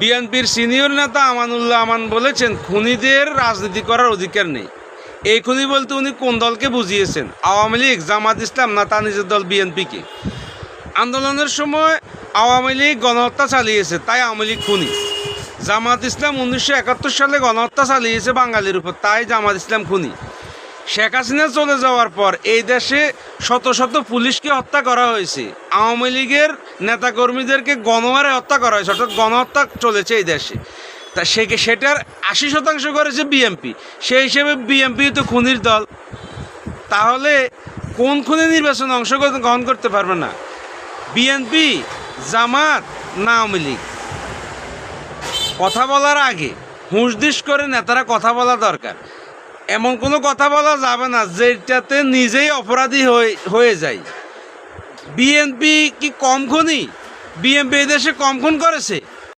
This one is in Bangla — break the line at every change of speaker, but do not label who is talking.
বিএনপির সিনিয়র নেতা আমানুল্লাহ আমান বলেছেন খুনিদের রাজনীতি করার অধিকার নেই। এই খুনি বলতে উনি কোন দলকে বুঝিয়েছেন? আওয়ামী লীগ, জামাত ইসলাম না তার নিজের দল বিএনপিকে? আন্দোলনের সময় আওয়ামী লীগ গণহত্যা চালিয়েছে, তাই আওয়ামী লীগ খুনি। জামাত ইসলাম 1971 সালে গণহত্যা চালিয়েছে বাঙালির উপর, তাই জামাত ইসলাম খুনি। শেখ হাসিনা চলে যাওয়ার পর এই দেশে শত শত পুলিশকে হত্যা করা হয়েছে, আওয়ামী লীগের নেতাকর্মীদেরকে গণহারে হত্যা করা হয়েছে, অর্থাৎ গণহত্যা চলেছে এই দেশে। তা সেটার 80% করেছে বিএনপি। সেই হিসেবে বিএনপি তো খুনির দল। তাহলে কোন খুনি নির্বাচনে অংশগ্রহণ করতে পারবে না? বিএনপি, জামাত না আওয়ামী লীগ? কথা বলার আগে হুঁশদিশ করে নেতারা কথা বলা দরকার। এমন কোনো কথা বলা যাবে না যেটাতে নিজেই অপরাধী হয়ে যায়। বিএনপি কি কম খুনি? বিএনপি এই দেশে কম খুন করেছে?